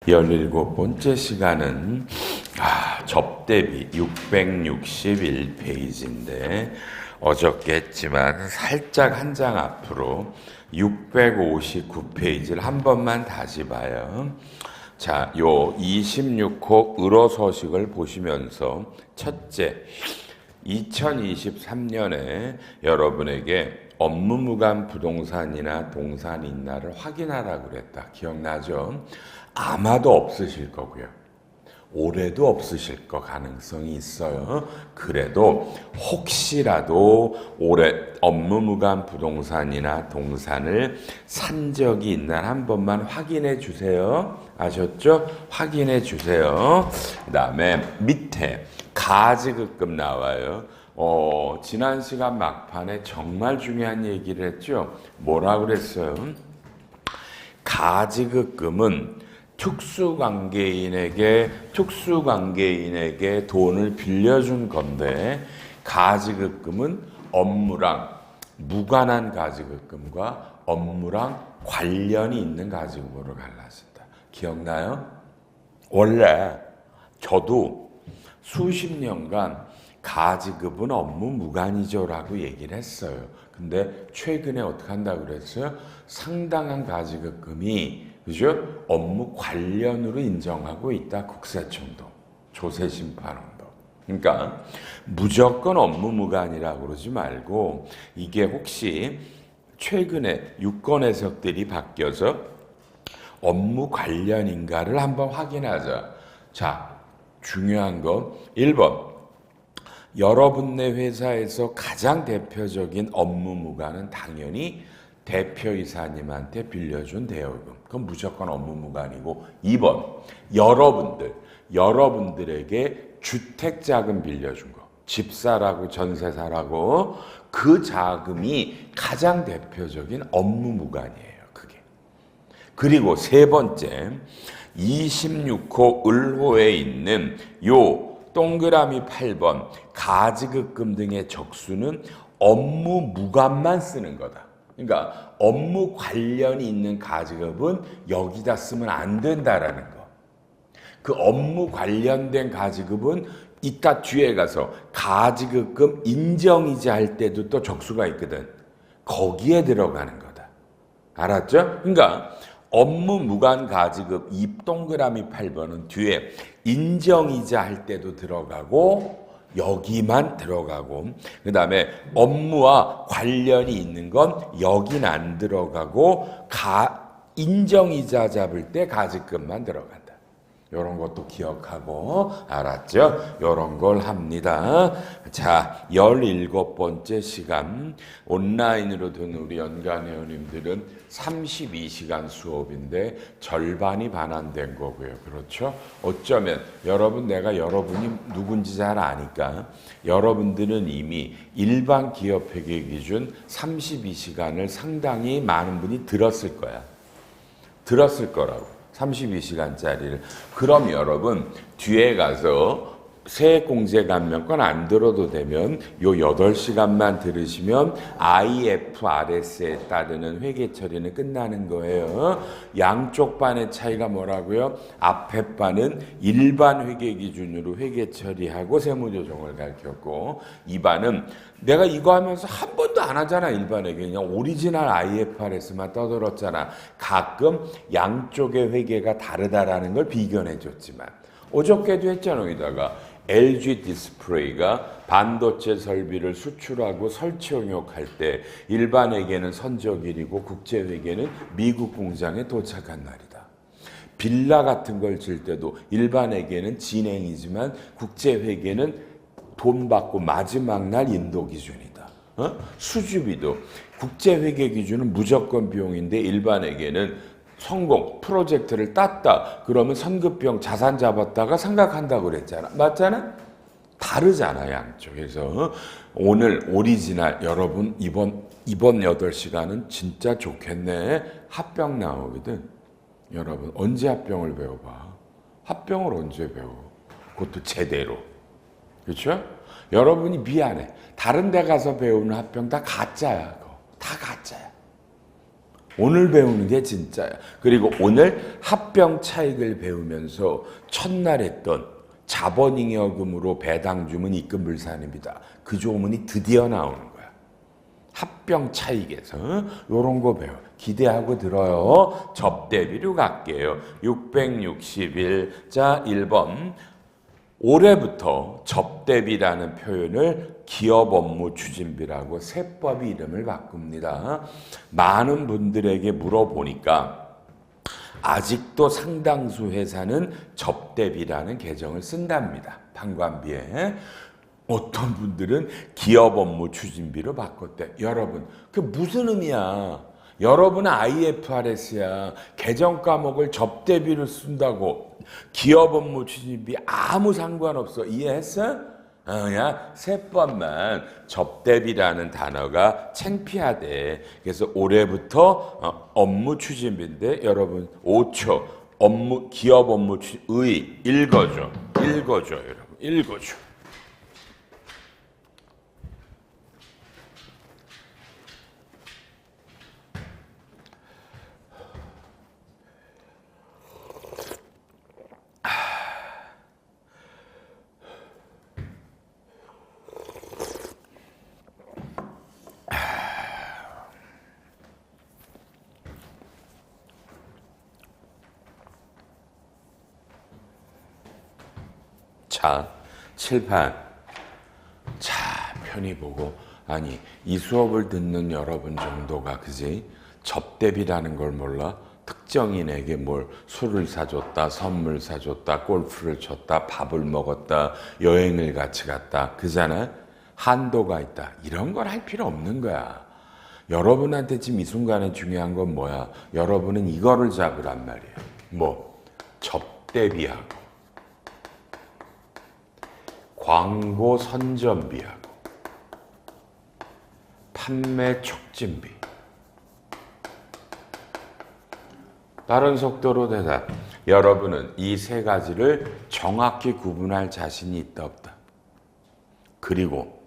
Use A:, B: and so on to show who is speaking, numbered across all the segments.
A: 17번째 시간은 접대비 661페이지인데 어저께 했지만 살짝 한 장 앞으로 659페이지를 한 번만 다시 봐요. 자, 요 26호 을어서식을 보시면서 첫째, 2023년에 여러분에게 업무무관 부동산이나 동산이 있나를 확인하라고 그랬다. 기억나죠? 아마도 없으실 거고요. 올해도 없으실 거 가능성이 있어요. 그래도 혹시라도 올해 업무무관 부동산이나 동산을 산 적이 있나 한 번만 확인해 주세요. 아셨죠? 확인해 주세요. 그 다음에 밑에 가지급금 나와요. 지난 시간 막판에 정말 중요한 얘기를 했죠. 뭐라 그랬어요? 가지급금은 특수관계인에게 돈을 빌려준 건데, 가지급금은 업무랑 무관한 가지급금과 업무랑 관련이 있는 가지급금으로 갈라진다. 기억나요? 원래 저도 수십 년간 가지급은 업무 무관이죠 라고 얘기를 했어요. 근데 최근에 어떻게 한다고 그랬어요? 상당한 가지급금이 그죠? 업무 관련으로 인정하고 있다. 국세청도, 조세심판원도. 그러니까 무조건 업무 무관이라고 그러지 말고, 이게 혹시 최근에 유권 해석들이 바뀌어서 업무 관련인가를 한번 확인하자. 자, 중요한 건 1번. 여러분네 회사에서 가장 대표적인 업무 무관은 당연히 대표이사님한테 빌려준 대여금. 그건 무조건 업무 무관이고, 2번, 여러분들에게 주택자금 빌려준 거. 집사라고 전세사라고 그 자금이 가장 대표적인 업무 무관이에요. 그게. 그리고 세 번째, 26호 을호에 있는 요 동그라미 8번 가지급금 등의 적수는 업무 무관만 쓰는 거다. 그러니까 업무 관련이 있는 가지급은 여기다 쓰면 안 된다라는 거. 그 업무 관련된 가지급은 이따 뒤에 가서 가지급금 인정이자 할 때도 또 적수가 있거든. 거기에 들어가는 거다. 알았죠? 그러니까 업무 무관 가지급 이 동그라미 8번은 뒤에 인정이자 할 때도 들어가고 여기만 들어가고, 그 다음에 업무와 관련이 있는 건 여긴 안 들어가고 인정이자 잡을 때 가지급만 들어간다. 이런 것도 기억하고, 알았죠? 이런 걸 합니다. 자, 17번째 시간 온라인으로 든 우리 연간 회원님들은 32시간 수업인데 절반이 반환된 거고요. 그렇죠? 어쩌면 내가 여러분이 누군지 잘 아니까 여러분들은 이미 일반 기업 회계 기준 32시간을 상당히 많은 분이 들었을 거야. 들었을 거라고. 32시간짜리를. 그럼 여러분 뒤에 가서 세액공제감면권 안 들어도 되면 요 8시간만 들으시면 IFRS에 따르는 회계 처리는 끝나는 거예요. 양쪽 반의 차이가 뭐라고요? 앞에 반은 일반 회계 기준으로 회계 처리하고 세무조정을 가르쳤고, 이 반은 내가 이거 하면서 한 번도 안 하잖아. 일반회계 그냥 오리지널 IFRS만 떠들었잖아. 가끔 양쪽의 회계가 다르다라는 걸 비견해줬지만, 어저께도 했잖아. 여기다가 LG 디스플레이가 반도체 설비를 수출하고 설치 용역할 때 일반회계는 선적일이고 국제회계는 미국 공장에 도착한 날이다. 빌라 같은 걸 질 때도 일반회계는 진행이지만 국제회계는 돈 받고 마지막 날 인도 기준이다. 수주비도 국제회계 기준은 무조건 비용인데 일반회계는 성공, 프로젝트를 땄다. 그러면 선급비용 자산 잡았다가 생각한다고 그랬잖아. 맞잖아? 다르잖아, 양쪽. 그래서 오늘 오리지널 여러분 이번 8시간은 진짜 좋겠네. 합병 나오거든. 여러분 언제 합병을 배워봐? 합병을 언제 배워? 그것도 제대로. 그렇죠? 여러분이 미안해. 다른 데 가서 배우는 합병 다 가짜야. 그거. 다 가짜야. 오늘 배우는 게 진짜야. 그리고 오늘 합병 차익을 배우면서 첫날 했던 자본잉여금으로 배당 주문 입금 불산입니다. 그 조문이 드디어 나오는 거야. 합병 차익에서 요런 거 배워. 기대하고 들어요. 접대비로 갈게요. 661. 자, 1번. 올해부터 접대비라는 표현을 기업 업무 추진비라고 세법이 이름을 바꿉니다. 많은 분들에게 물어보니까 아직도 상당수 회사는 접대비라는 개정을 쓴답니다. 방관비에. 어떤 분들은 기업 업무 추진비로 바꿨대. 여러분, 그 무슨 의미야? 여러분은 IFRS야. 개정 과목을 접대비로 쓴다고. 기업 업무 추진비 아무 상관없어. 이해했어? 야, 세법만 접대비라는 단어가 창피하대. 그래서 올해부터 업무 추진비인데 여러분 5초 업무 기업 업무 추의 읽어줘. 여러분. 읽어줘. 자, 칠판. 자, 편히 보고. 아니, 이 수업을 듣는 여러분 정도가, 그지? 접대비라는 걸 몰라? 특정인에게 뭘 술을 사줬다, 선물 사줬다, 골프를 쳤다, 밥을 먹었다, 여행을 같이 갔다. 그잖아? 한도가 있다. 이런 걸 할 필요 없는 거야. 여러분한테 지금 이 순간에 중요한 건 뭐야? 여러분은 이거를 잡으란 말이야. 뭐? 접대비하고 광고 선전비하고 판매 촉진비. 빠른 속도로 대답. 여러분은 이 세 가지를 정확히 구분할 자신이 있다 없다. 그리고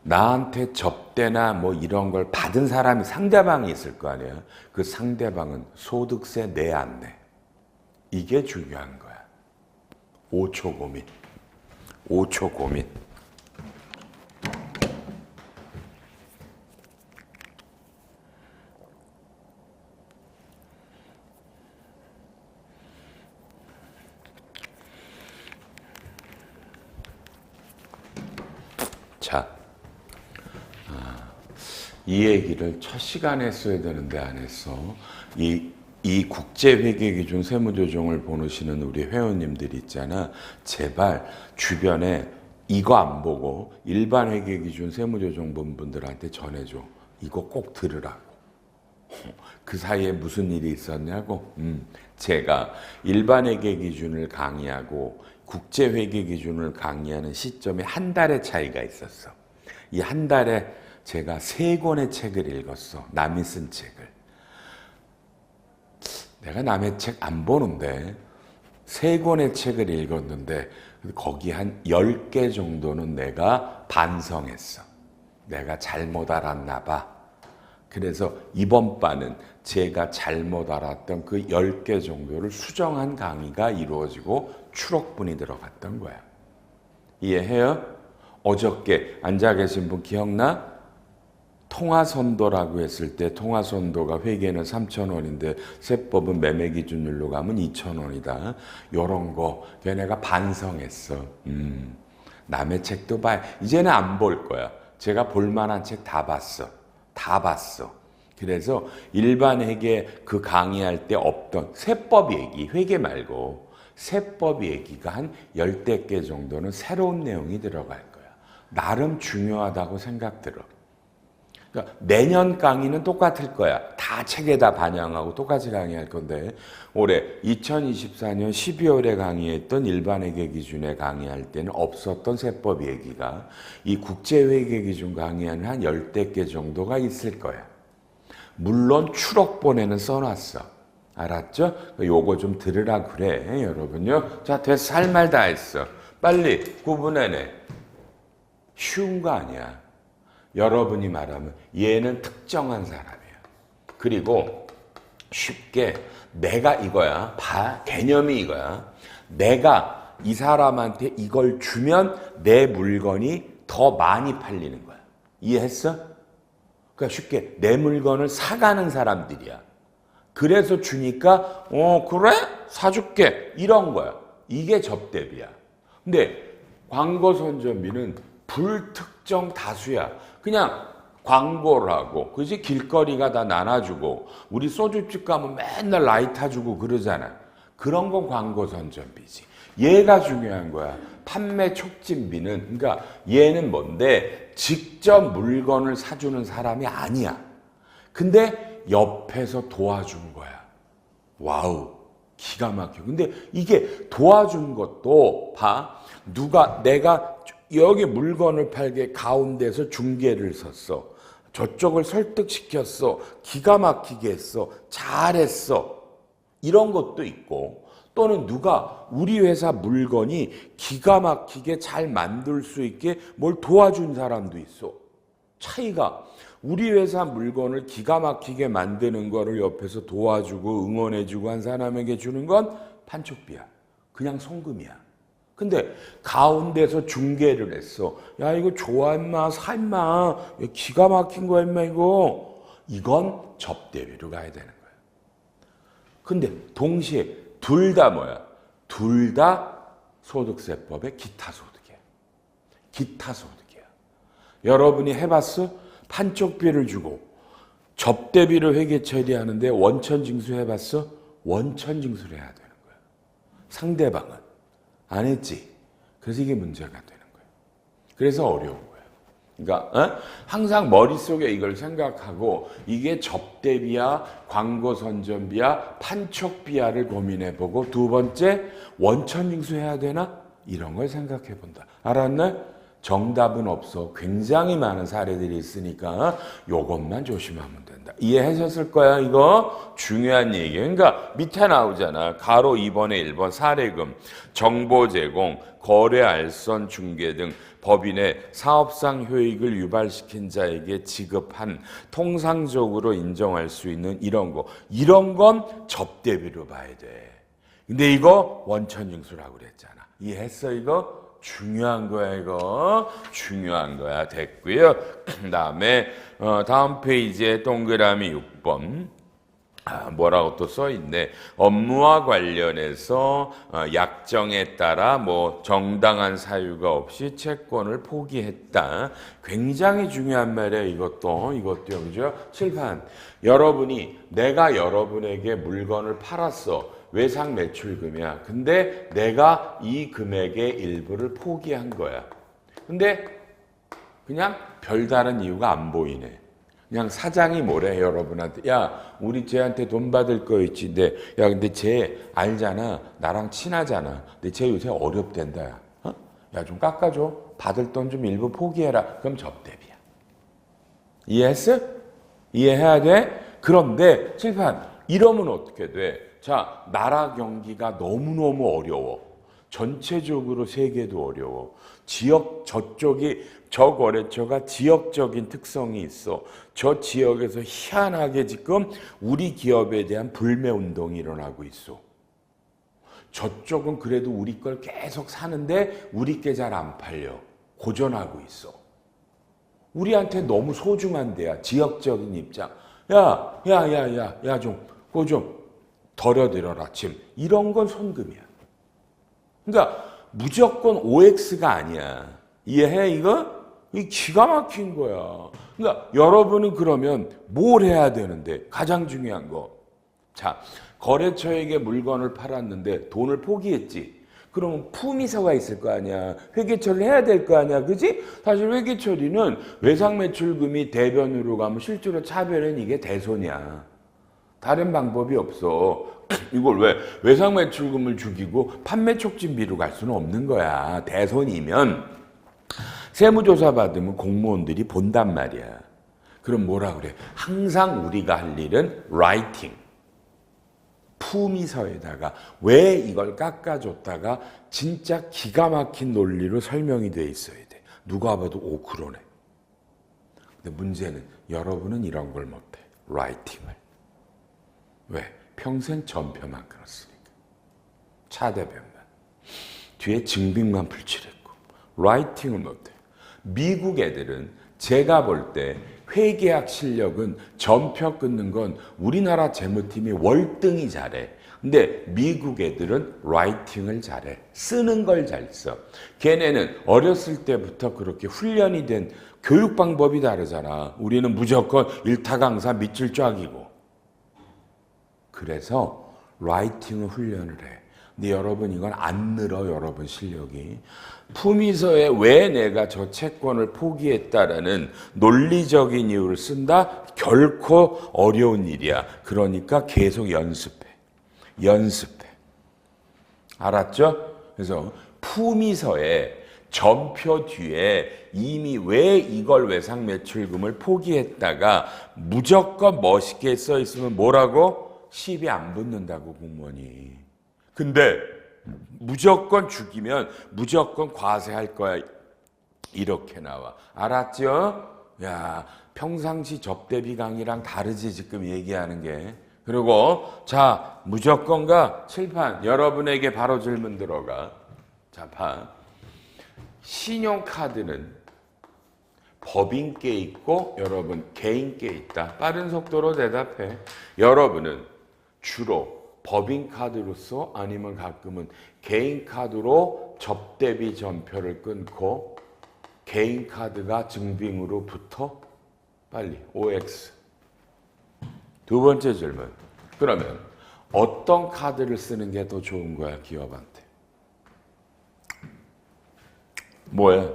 A: 나한테 접대나 뭐 이런 걸 받은 사람이 상대방이 있을 거 아니야. 그 상대방은 소득세 내 안 내. 이게 중요한 거야. 5초 고민. 5초 고민. 자, 이 얘기를 첫 시간에 했어야 되는데 안 했어. 이 국제회계기준 세무조정을 보시는 우리 회원님들 있잖아. 제발 주변에 이거 안 보고 일반 회계기준 세무조정 본 분들한테 전해줘. 이거 꼭 들으라고. 그 사이에 무슨 일이 있었냐고? 제가 일반 회계기준을 강의하고 국제회계기준을 강의하는 시점에 한 달의 차이가 있었어. 이 한 달에 제가 3권의 책을 읽었어. 남이 쓴 책을. 내가 남의 책 안 보는데 3권의 책을 읽었는데 거기 한 10개 정도는 내가 반성했어. 내가 잘못 알았나 봐. 그래서 이번 반은 제가 잘못 알았던 그 10개 정도를 수정한 강의가 이루어지고 추록분이 들어갔던 거야. 이해해요? 어저께 앉아 계신 분 기억나? 통화선도라고 했을 때 통화선도가 회계는 3,000원인데 세법은 매매기준율로 가면 2,000원이다. 요런 거 걔네가 반성했어. 남의 책도 봐. 이제는 안 볼 거야. 제가 볼 만한 책 다 봤어. 다 봤어. 그래서 일반 회계 그 강의할 때 없던 세법 얘기, 회계 말고 세법 얘기가 한 10대 개 정도는 새로운 내용이 들어갈 거야. 나름 중요하다고 생각 들어. 그러니까 내년 강의는 똑같을 거야. 다 책에다 반영하고 똑같이 강의할 건데 올해 2024년 12월에 강의했던 일반회계기준에 강의할 때는 없었던 세법 얘기가 이 국제회계기준 강의하는 한 10대 개 정도가 있을 거야. 물론 추록본에는 써놨어. 알았죠? 요거 좀 들으라 그래 여러분요. 자, 됐어. 할 말 다 했어. 빨리 구분해내. 쉬운 거 아니야. 여러분이 말하면 얘는 특정한 사람이야. 그리고 쉽게 내가 이거야. 개념이 이거야. 내가 이 사람한테 이걸 주면 내 물건이 더 많이 팔리는 거야. 이해했어? 그러니까 쉽게 내 물건을 사가는 사람들이야. 그래서 주니까 그래? 사줄게. 이런 거야. 이게 접대비야. 근데 광고 선전비는 불특정 다수야. 그냥 광고를 하고, 그지? 길거리가 다 나눠주고, 우리 소주집 가면 맨날 라이터 주고 그러잖아. 그런 건 광고 선전비지. 얘가 중요한 거야. 판매 촉진비는, 그러니까 얘는 뭔데? 직접 물건을 사주는 사람이 아니야. 근데 옆에서 도와준 거야. 와우. 기가 막혀. 근데 이게 도와준 것도 내가 여기 물건을 팔게 가운데서 중개를 섰어. 저쪽을 설득시켰어. 기가 막히게 했어. 잘했어. 이런 것도 있고, 또는 누가 우리 회사 물건이 기가 막히게 잘 만들 수 있게 뭘 도와준 사람도 있어. 차이가 우리 회사 물건을 기가 막히게 만드는 거를 옆에서 도와주고 응원해주고 한 사람에게 주는 건 판촉비야. 그냥 송금이야. 근데 가운데서 중개를 했어. 야, 이거 좋아 임마, 사 임마. 기가 막힌 거야 임마 이거. 이건 접대비로 가야 되는 거야. 근데 동시에 둘 다 뭐야? 둘 다 소득세법의 기타 소득이야. 기타 소득이야. 여러분이 해봤어? 판촉비를 주고 접대비를 회계 처리하는데 원천징수 해봤어? 원천징수를 해야 되는 거야. 상대방은 안 했지. 그래서 이게 문제가 되는 거예요. 그래서 어려운 거예요. 그러니까 항상 머릿속에 이걸 생각하고 이게 접대비야, 광고 선전비야, 판촉비야를 고민해보고, 두 번째 원천징수해야 되나? 이런 걸 생각해 본다. 알았네? 정답은 없어. 굉장히 많은 사례들이 있으니까 요것만 조심하면 된다. 이해하셨을 거야 이거? 중요한 얘기예요. 그러니까 밑에 나오잖아. 가로 2번에 1번 사례금, 정보 제공, 거래 알선 중개 등 법인의 사업상 효익을 유발시킨 자에게 지급한 통상적으로 인정할 수 있는 이런 거. 이런 건 접대비로 봐야 돼. 근데 이거 원천징수라고 그랬잖아. 이해했어 이거? 중요한 거야 이거. 중요한 거야. 됐고요. 그다음에 다음 페이지에 동그라미 6번 뭐라고 또 써있네. 업무와 관련해서 약정에 따라 뭐 정당한 사유가 없이 채권을 포기했다. 굉장히 중요한 말이에요. 이것도 그죠? 칠판. 여러분이 내가 여러분에게 물건을 팔았어. 외상 매출금이야. 근데 내가 이 금액의 일부를 포기한 거야. 근데 그냥 별다른 이유가 안 보이네. 그냥 사장이 뭐래 여러분한테. 야, 우리 쟤한테 돈 받을 거 있지. 근데 쟤 알잖아. 나랑 친하잖아. 근데 쟤 요새 어렵댄다. 야, 야, 좀 깎아줘. 받을 돈 좀 일부 포기해라. 그럼 접대비야. 이해했어? 이해해야 돼? 그런데 칠판 이러면 어떻게 돼? 자, 나라 경기가 너무너무 어려워. 전체적으로 세계도 어려워. 저 거래처가 지역적인 특성이 있어. 저 지역에서 희한하게 지금 우리 기업에 대한 불매운동이 일어나고 있어. 저쪽은 그래도 우리 걸 계속 사는데 우리 게 잘 안 팔려. 고전하고 있어. 우리한테 너무 소중한 데야. 지역적인 입장. 야, 그거 좀 덜어들어라, 침. 이런 건 손금이야. 그러니까 무조건 OX가 아니야. 이해해, 이거? 이 기가 막힌 거야. 그러니까 여러분은 그러면 뭘 해야 되는데? 가장 중요한 거. 자, 거래처에게 물건을 팔았는데 돈을 포기했지. 그러면 품위서가 있을 거 아니야. 회계처리를 해야 될 거 아니야. 그지? 사실 회계처리는 외상매출금이 대변으로 가면 실제로 차별은 이게 대손이야. 다른 방법이 없어. 이걸 왜 외상매출금을 죽이고 판매촉진비로 갈 수는 없는 거야. 대손이면 세무조사 받으면 공무원들이 본단 말이야. 그럼 뭐라 그래? 항상 우리가 할 일은 라이팅. 품위서에다가 왜 이걸 깎아줬다가 진짜 기가 막힌 논리로 설명이 돼 있어야 돼. 누가 봐도 오 그러네. 근데 문제는 여러분은 이런 걸 못해. 라이팅을. 왜? 평생 전표만 끊었으니까. 차대변만. 뒤에 증빙만 풀칠했고 라이팅을 못해. 미국 애들은 제가 볼 때 회계학 실력은 전표 끊는 건 우리나라 재무팀이 월등히 잘해. 근데 미국 애들은 라이팅을 잘해. 쓰는 걸 잘 써. 걔네는 어렸을 때부터 그렇게 훈련이 된 교육 방법이 다르잖아. 우리는 무조건 일타 강사 밑줄 쫙이고. 그래서 라이팅을 훈련을 해. 근데 여러분 이건 안 늘어. 여러분 실력이. 품위서에 왜 내가 저 채권을 포기했다라는 논리적인 이유를 쓴다? 결코 어려운 일이야. 그러니까 계속 연습해. 알았죠? 그래서 품위서에 전표 뒤에 이미 왜 이걸 외상 매출금을 포기했다가 무조건 멋있게 써 있으면 뭐라고? 시비 안 붙는다고 공무원이. 근데 무조건 죽이면 무조건 과세할 거야. 이렇게 나와. 알았죠? 야, 평상시 접대비 강의랑 다르지 지금 얘기하는 게. 그리고 자, 무조건과 칠판 여러분에게 바로 질문 들어가. 자, 봐. 신용카드는 법인께 있고 여러분 개인께 있다. 빠른 속도로 대답해. 여러분은 주로 법인카드로 써? 아니면 가끔은 개인카드로 접대비 전표를 끊고 개인카드가 증빙으로 붙어? 빨리 OX. 두 번째 질문. 그러면 어떤 카드를 쓰는 게 더 좋은 거야 기업한테? 뭐야?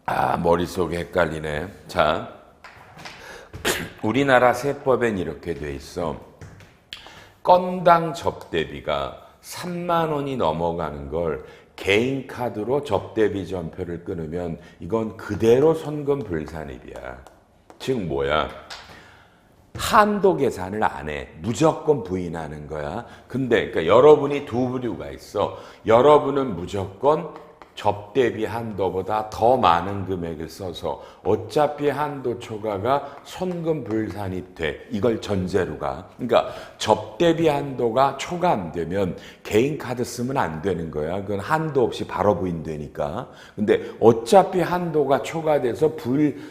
A: 아, 머릿속에 헷갈리네. 자, 우리나라 세법엔 이렇게 돼 있어. 건당 접대비가 3만 원이 넘어가는 걸 개인 카드로 접대비 전표를 끊으면 이건 그대로 선금 불산입이야. 즉 뭐야? 한도 계산을 안 해. 무조건 부인하는 거야. 근데 그러니까 여러분이 두 부류가 있어. 여러분은 무조건 접대비 한도보다 더 많은 금액을 써서 어차피 한도 초과가 선금 불산입 돼. 이걸 전제로 가. 그러니까 접대비 한도가 초과 안 되면 개인 카드 쓰면 안 되는 거야. 그건 한도 없이 바로 부인되니까. 근데 어차피 한도가 초과돼서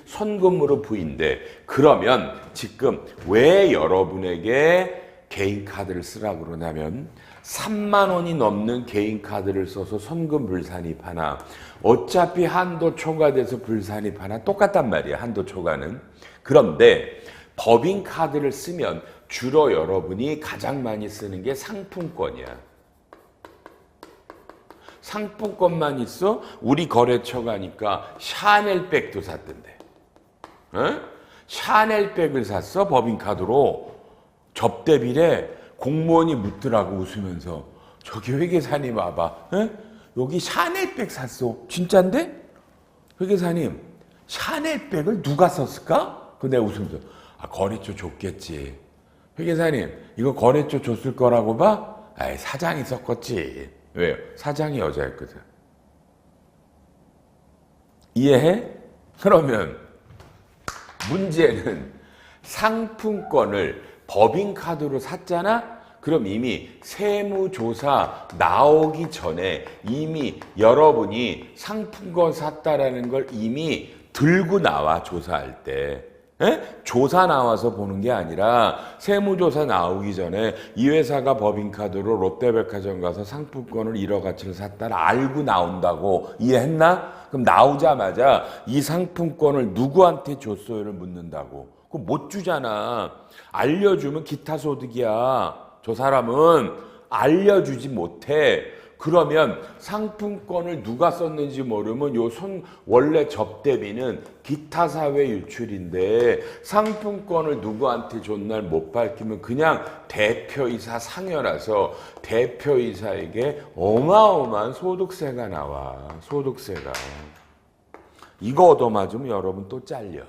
A: 선금으로 부인돼. 그러면 지금 왜 여러분에게 개인 카드를 쓰라고 그러냐면 3만 원이 넘는 개인 카드를 써서 선금 불산입하나 어차피 한도 초과돼서 불산입하나 똑같단 말이야. 한도 초과는. 그런데 법인 카드를 쓰면 주로 여러분이 가장 많이 쓰는 게 상품권이야. 상품권만 있어? 우리 거래처 가니까 샤넬백도 샀던데. 어? 샤넬백을 샀어? 법인카드로. 접대비래. 공무원이 묻더라고 웃으면서. 저기 회계사님 와봐. 에? 여기 샤넬백 샀어. 진짠데? 회계사님 샤넬백을 누가 썼을까? 그 내가 웃으면서 거래처 줬겠지. 회계사님 이거 거래처 줬을 거라고 봐? 아이 사장이 썼겠지. 왜요? 사장이 여자였거든. 이해해? 그러면 문제는 상품권을 법인카드로 샀잖아? 그럼 이미 세무조사 나오기 전에 이미 여러분이 상품권 샀다라는 걸 이미 들고 나와 조사할 때. 에? 조사 나와서 보는 게 아니라 세무조사 나오기 전에 이 회사가 법인카드로 롯데백화점 가서 상품권을 1억 가치를 샀다를 알고 나온다고. 이해했나? 그럼 나오자마자 이 상품권을 누구한테 줬어요를 묻는다고. 그거 못 주잖아. 알려주면 기타 소득이야. 저 사람은 알려주지 못해. 그러면 상품권을 누가 썼는지 모르면 원래 접대비는 기타 사회 유출인데 상품권을 누구한테 줬날 못 밝히면 그냥 대표이사 상여라서 대표이사에게 어마어마한 소득세가 나와. 소득세가. 이거 얻어맞으면 여러분 또 잘려.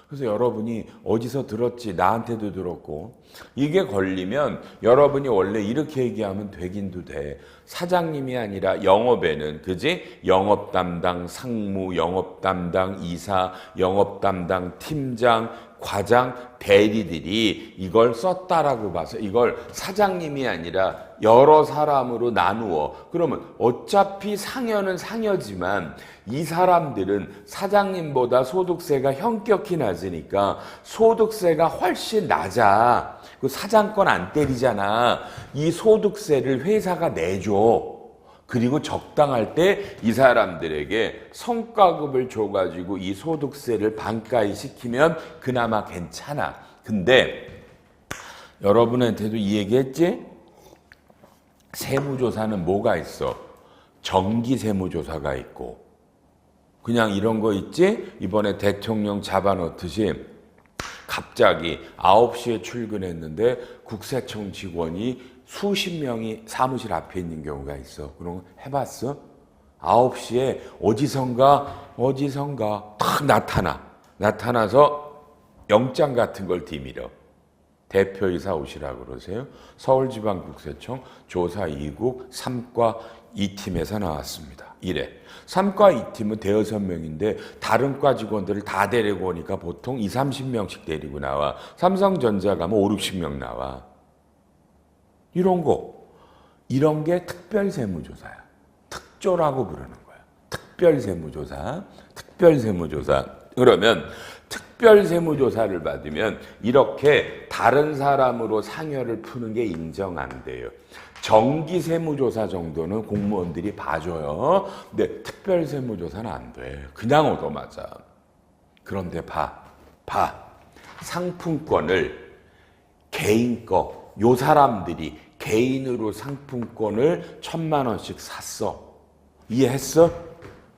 A: 그래서 여러분이 어디서 들었지? 나한테도 들었고. 이게 걸리면 여러분이 원래 이렇게 얘기하면 되긴도 돼. 사장님이 아니라 영업에는, 그지? 영업 담당 상무, 영업 담당 이사, 영업 담당 팀장, 과장, 대리들이 이걸 썼다라고 봐서 이걸 사장님이 아니라 여러 사람으로 나누어. 그러면 어차피 상여는 상여지만 이 사람들은 사장님보다 소득세가 현격히 낮으니까 소득세가 훨씬 낮아. 그 사장권 안 때리잖아. 이 소득세를 회사가 내줘. 그리고 적당할 때 이 사람들에게 성과급을 줘가지고 이 소득세를 반가이 시키면 그나마 괜찮아. 근데 여러분한테도 이 얘기했지? 세무조사는 뭐가 있어? 정기 세무조사가 있고 그냥 이런 거 있지? 이번에 대통령 잡아놓듯이 갑자기 9시에 출근했는데 국세청 직원이 수십 명이 사무실 앞에 있는 경우가 있어. 그런 거 해봤어? 9시에 어디선가 탁 나타나서 영장 같은 걸 뒤밀어. 대표이사 오시라고 그러세요. 서울지방국세청 조사 2국 3과 2팀에서 나왔습니다. 이래. 3과 2팀은 대여섯 명인데 다른 과 직원들을 다 데리고 오니까 보통 20, 30명씩 데리고 나와. 삼성전자 가면 5, 60명 나와. 이런 게 특별세무조사야. 특조라고 부르는 거야. 특별세무조사. 그러면 특별세무조사를 받으면 이렇게 다른 사람으로 상여를 푸는 게 인정 안 돼요. 정기세무조사 정도는 공무원들이 봐줘요. 근데 특별세무조사는 안 돼. 그냥 얻어맞아. 그런데 봐. 상품권을 개인 거, 요 사람들이 개인으로 상품권을 1,000만 원씩 샀어. 이해했어?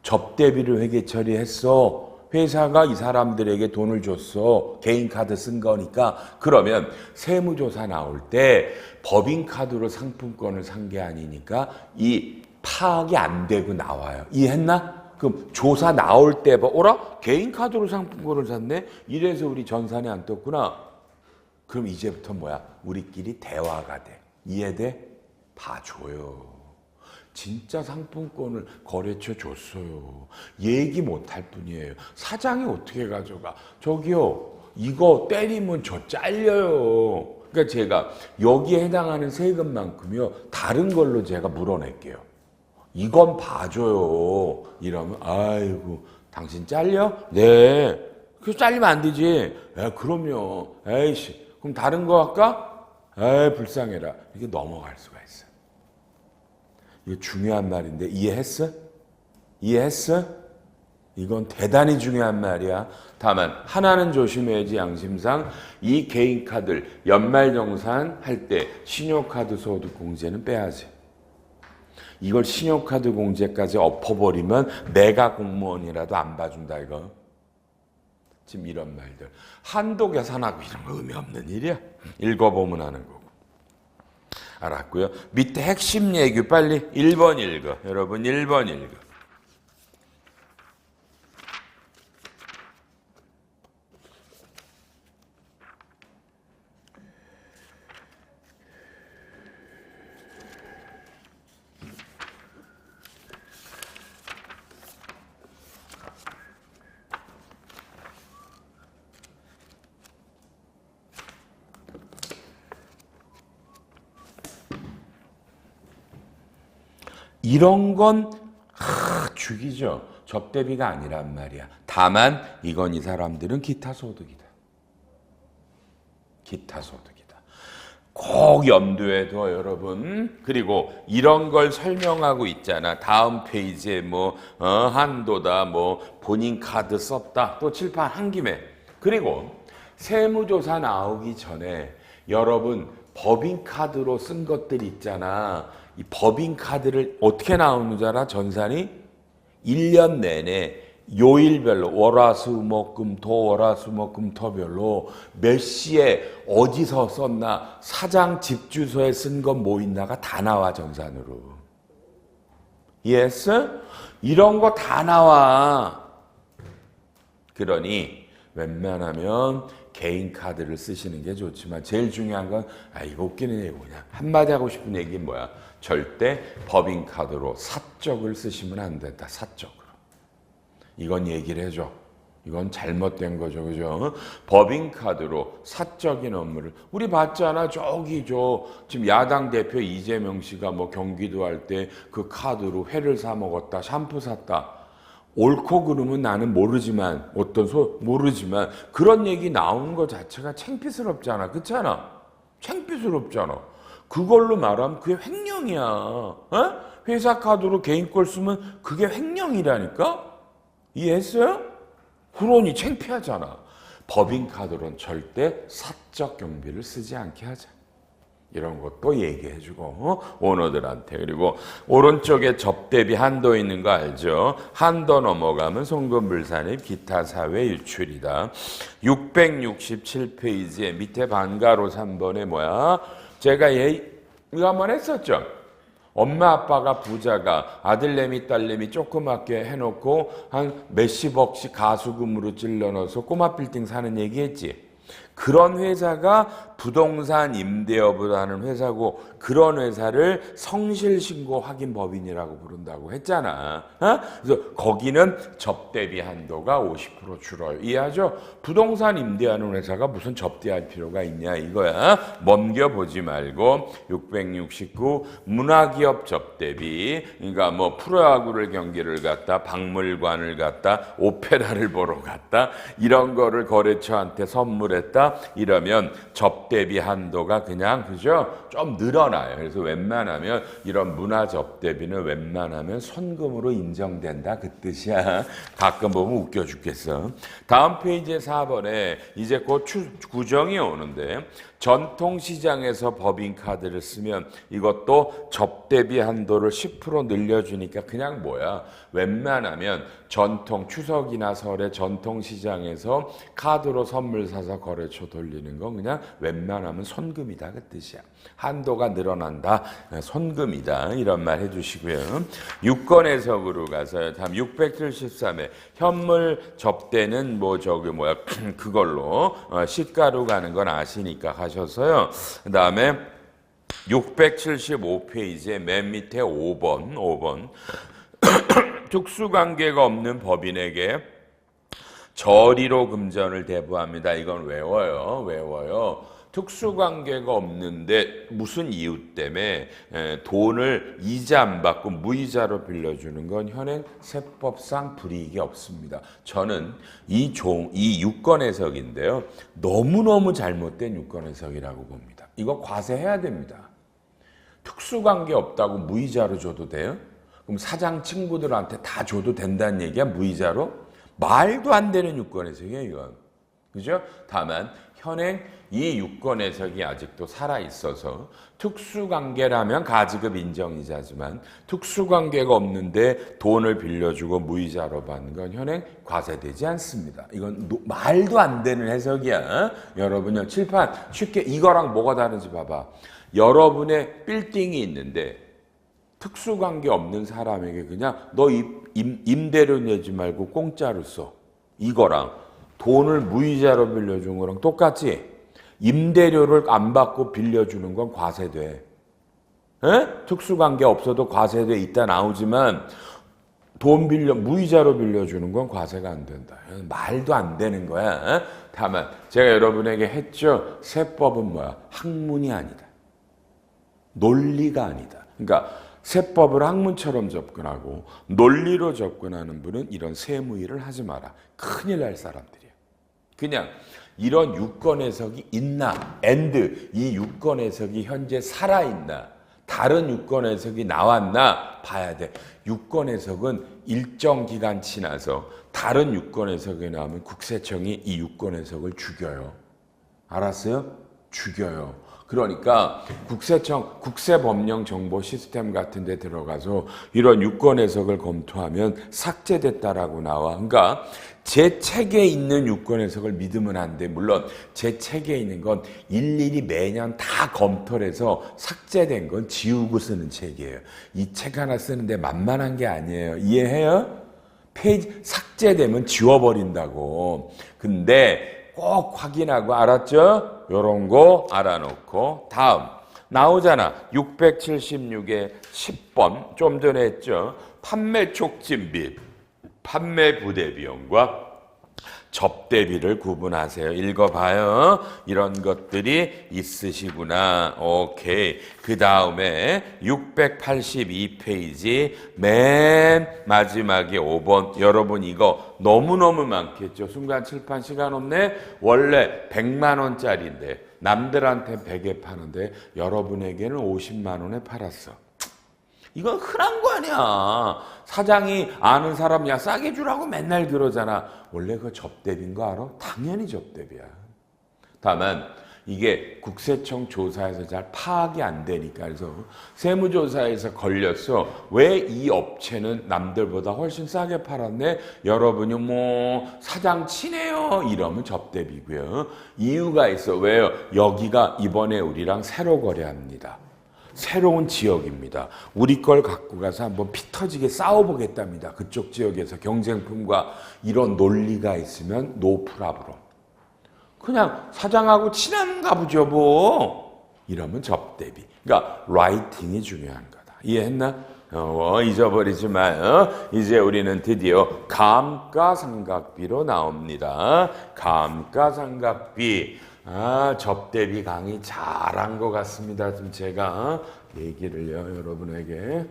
A: 접대비를 회계 처리했어. 회사가 이 사람들에게 돈을 줬어. 개인 카드 쓴 거니까. 그러면 세무조사 나올 때 법인카드로 상품권을 산 게 아니니까 이 파악이 안 되고 나와요. 이해했나? 그럼 조사 나올 때 봐. 어라? 개인 카드로 상품권을 샀네? 이래서 우리 전산에 안 떴구나. 그럼 이제부터 뭐야? 우리끼리 대화가 돼. 이해돼? 봐줘요. 진짜 상품권을 거래처 줬어요. 얘기 못할 뿐이에요. 사장이 어떻게 가져가? 저기요, 이거 때리면 저 잘려요. 그러니까 제가 여기에 해당하는 세금만큼요, 다른 걸로 제가 물어낼게요. 이건 봐줘요. 이러면 아이고, 당신 잘려? 네. 그래서 잘리면 안 되지. 그럼요. 에이씨, 그럼 다른 거 할까? 에이, 불쌍해라. 이렇게 넘어갈 수가 있어. 이거 중요한 말인데 이해했어? 이건 대단히 중요한 말이야. 다만 하나는 조심해야지. 양심상 이 개인카드 연말정산 할 때 신용카드 소득 공제는 빼야지. 이걸 신용카드 공제까지 엎어버리면 내가 공무원이라도 안 봐준다 이거. 지금 이런 말들. 한도 계산하고 이런 거 의미 없는 일이야. 읽어보면 하는 거고. 알았고요. 밑에 핵심 얘기 빨리 1번 읽어. 여러분 1번 읽어. 이런 건 죽이죠. 접대비가 아니란 말이야. 다만 이건 이 사람들은 기타 소득이다. 꼭 염두에 둬 여러분. 그리고 이런 걸 설명하고 있잖아. 다음 페이지에 한도다, 본인 카드 썼다. 또 칠판 한 김에. 그리고 세무조사 나오기 전에 여러분 법인 카드로 쓴 것들 있잖아. 이 법인 카드를 어떻게 나오는 줄 알아? 전산이 1년 내내 요일별로 월화수목금토별로 몇 시에 어디서 썼나, 사장 집 주소에 쓴 건 뭐 있나가 다 나와. 전산으로. 이해했어? 이런 거 다 나와. 그러니 웬만하면 개인 카드를 쓰시는 게 좋지만 제일 중요한 건 이거 웃기는 얘기구나. 한마디 하고 싶은 얘기는 뭐야? 절대 법인카드로 사적을 쓰시면 안 된다. 사적으로. 이건 얘기를 해줘. 이건 잘못된 거죠. 그죠? 법인카드로 사적인 업무를 우리 봤잖아. 저기 지금 야당 대표 이재명 씨가 뭐 경기도 할 때 그 카드로 회를 사 먹었다. 샴푸 샀다. 옳고 그름은 나는 모르지만 모르지만 그런 얘기 나오는 것 자체가 창피스럽잖아. 그렇잖아. 창피스럽잖아. 그걸로 말하면 그게 횡령이야. 어? 회사 카드로 개인 걸 쓰면 그게 횡령이라니까? 이해했어요? 그러니 창피하잖아. 법인카드로는 절대 사적 경비를 쓰지 않게 하자. 이런 것도 얘기해주고 오너들한테. 그리고 오른쪽에 접대비 한도 있는 거 알죠? 한도 넘어가면 송금불산입 기타 사회 유출이다. 667페이지에 밑에 반가로 3번에 뭐야? 제가 이거 한번 했었죠. 엄마 아빠가 부자가 아들내미 딸내미 조그맣게 해놓고 한 몇십억씩 가수금으로 찔러 넣어서 꼬마 빌딩 사는 얘기했지. 그런 회사가 부동산 임대업을 하는 회사고 그런 회사를 성실신고 확인법인이라고 부른다고 했잖아. 그래서 거기는 접대비 한도가 50% 줄어요. 이해하죠? 부동산 임대하는 회사가 무슨 접대할 필요가 있냐 이거야. 넘겨보지 말고 669 문화기업 접대비. 그러니까 뭐 프로야구를 경기를 갔다 박물관을 갔다 오페라를 보러 갔다 이런 거를 거래처한테 선물했다 이러면 접대비 한도가 그냥 그죠? 좀 늘어나요. 그래서 웬만하면 이런 문화 접대비는 웬만하면 선금으로 인정된다 그 뜻이야. 가끔 보면 웃겨 죽겠어. 다음 페이지에 4번에 이제 곧 구정이 오는데 전통시장에서 법인카드를 쓰면 이것도 접대비 한도를 10% 늘려주니까 그냥 뭐야. 웬만하면 전통 추석이나 설에 전통시장에서 카드로 선물 사서 거래처 돌리는 건 그냥 웬만하면 손금이다 그 뜻이야. 한도가 늘어난다 손금이다 이런 말 해주시고요. 6권 해석으로 가서 다음 673회 현물 접대는 그걸로 시가로 가는 건 아시니까 하셔서요. 그 다음에 675페이지에 맨 밑에 5번 특수관계가 없는 법인에게 저리로 금전을 대부합니다. 이건 외워요. 특수관계가 없는데 무슨 이유 때문에 돈을 이자 안 받고 무이자로 빌려주는 건 현행 세법상 불이익이 없습니다. 저는 이 6권 해석인데요. 너무너무 잘못된 6권 해석이라고 봅니다. 이거 과세해야 됩니다. 특수관계 없다고 무이자로 줘도 돼요? 그럼 사장 친구들한테 다 줘도 된다는 얘기야? 무이자로? 말도 안 되는 6권 해석이에요. 이건. 그죠? 다만 현행 이 6권 해석이 아직도 살아있어서 특수관계라면 가지급 인정이자지만 특수관계가 없는데 돈을 빌려주고 무이자로 받는 건 현행 과세되지 않습니다. 이건 말도 안 되는 해석이야. 여러분요. 칠판 쉽게 이거랑 뭐가 다른지 봐봐. 여러분의 빌딩이 있는데 특수관계 없는 사람에게 그냥 너 임대료 내지 말고 공짜로 써. 이거랑 돈을 무이자로 빌려준 거랑 똑같지? 임대료를 안 받고 빌려주는 건 과세돼. 특수관계 없어도 과세돼 있다 나오지만 무이자로 빌려주는 건 과세가 안 된다. 말도 안 되는 거야. 다만 제가 여러분에게 했죠. 세법은 뭐야? 학문이 아니다. 논리가 아니다. 그러니까 세법을 학문처럼 접근하고 논리로 접근하는 분은 이런 세무일을 하지 마라. 큰일 날 사람들이야. 그냥 이런 6권 해석이 있나? 이 6권 해석이 현재 살아있나? 다른 6권 해석이 나왔나? 봐야 돼. 6권 해석은 일정 기간 지나서 다른 6권 해석이 나오면 국세청이 이 6권 해석을 죽여요. 알았어요? 죽여요. 그러니까 국세청, 국세법령정보 시스템 같은 데 들어가서 이런 6권 해석을 검토하면 삭제됐다라고 나와. 그러니까 제 책에 있는 6권 해석을 믿으면 안 돼. 물론 제 책에 있는 건 일일이 매년 다 검토를 해서 삭제된 건 지우고 쓰는 책이에요. 이 책 하나 쓰는데 만만한 게 아니에요. 이해해요? 페이지 삭제되면 지워버린다고. 근데 꼭 확인하고, 알았죠? 요런 거 알아놓고. 다음 나오잖아. 676에 10번 좀 전에 했죠. 판매 촉진비, 판매 부대 비용과 접대비를 구분하세요. 읽어봐요. 이런 것들이 있으시구나. 오케이. 그 다음에 682페이지 맨 마지막에 5번. 여러분 이거 너무너무 많겠죠. 순간 칠판 시간 없네. 원래 100만 원짜리인데 남들한테 100에 파는데 여러분에게는 50만 원에 팔았어. 이건 흔한 거 아니야. 사장이 아는 사람 야 싸게 주라고 맨날 그러잖아. 원래 그 접대비인 거 알아? 당연히 접대비야. 다만 이게 국세청 조사에서 잘 파악이 안 되니까 그래서 세무조사에서 걸렸어. 왜 이 업체는 남들보다 훨씬 싸게 팔았네? 여러분이 뭐 사장 친해요 이러면 접대비고요. 이유가 있어. 왜요? 여기가 이번에 우리랑 새로 거래합니다. 새로운 지역입니다. 우리 걸 갖고 가서 한번 피 터지게 싸워보겠답니다. 그쪽 지역에서 경쟁품과 이런 논리가 있으면 노 프라브로. 그냥 사장하고 친한가 보죠 뭐. 이러면 접대비. 그러니까 라이팅이 중요한 거다. 이해했나? 잊어버리지 마요. 이제 우리는 드디어 감가상각비로 나옵니다. 감가상각비. 접대비 강의 잘한 것 같습니다. 좀 제가 얘기를요, 여러분에게.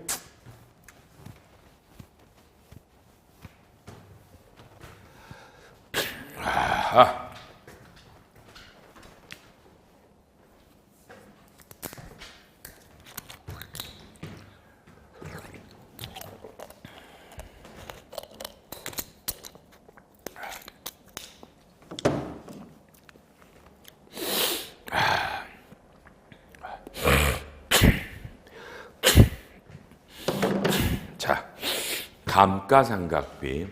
A: 감가상각비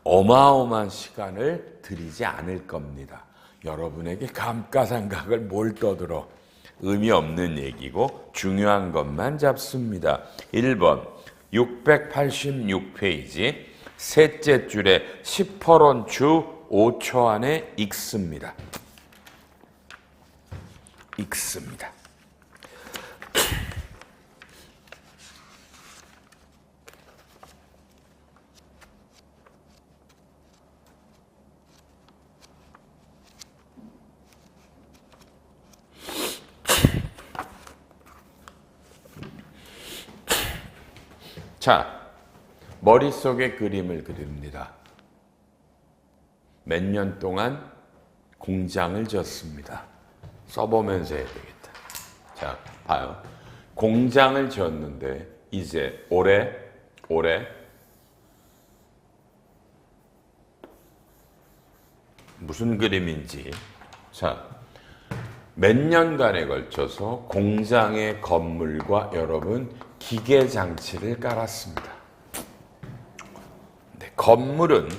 A: 어마어마한 시간을 들이지 않을 겁니다. 여러분에게 감가상각을 뭘 떠들어. 의미 없는 얘기고 중요한 것만 잡습니다. 1번 686페이지 셋째 줄에 18원 주 5초 안에 읽습니다. 읽습니다. 자, 머릿속에 그림을 그립니다. 몇 년 동안 공장을 졌습니다. 써보면서 해야 되겠다. 자, 봐요. 공장을 졌는데 이제 올해 무슨 그림인지. 자, 몇 년간에 걸쳐서 공장의 건물과 여러분 기계 장치를 깔았습니다. 네, 건물은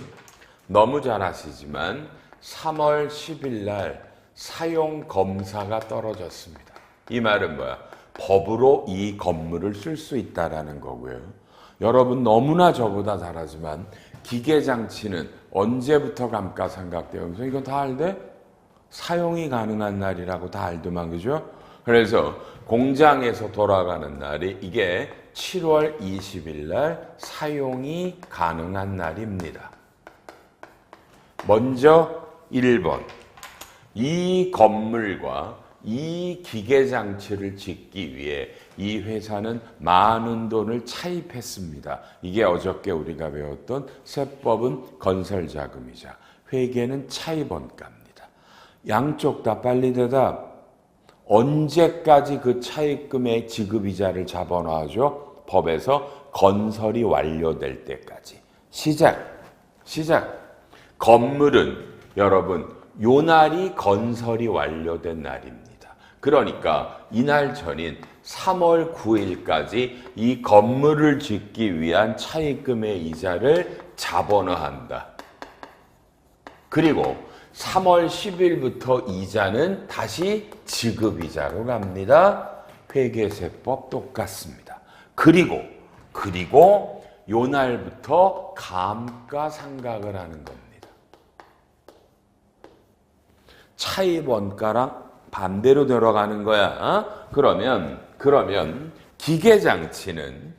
A: 너무 잘 아시지만 3월 10일 날 사용 검사가 떨어졌습니다. 이 말은 뭐야? 법으로 이 건물을 쓸 수 있다라는 거고요. 여러분 너무나 저보다 잘 알지만 기계 장치는 언제부터 감가상각되면서 이건 다 알대? 사용이 가능한 날이라고 다 알더만, 그죠? 그래서 공장에서 돌아가는 날이 이게 7월 20일 날 사용이 가능한 날입니다. 먼저 1번. 이 건물과 이 기계장치를 짓기 위해 이 회사는 많은 돈을 차입했습니다. 이게 어저께 우리가 배웠던 세법은 건설자금이자 회계는 차입원가입니다. 양쪽 다 빨리 대답. 언제까지 그 차입금의 지급이자를 잡아놔죠? 법에서 건설이 완료될 때까지. 시작. 건물은 여러분 요 날이 건설이 완료된 날입니다. 그러니까 이날 전인 3월 9일까지 이 건물을 짓기 위한 차입금의 이자를 잡아놔한다. 그리고 3월 10일부터 이자는 다시 지급이자로 갑니다. 회계세법 똑같습니다. 그리고 요 날부터 감가상각을 하는 겁니다. 차입 원가랑 반대로 들어가는 거야. 그러면 기계장치는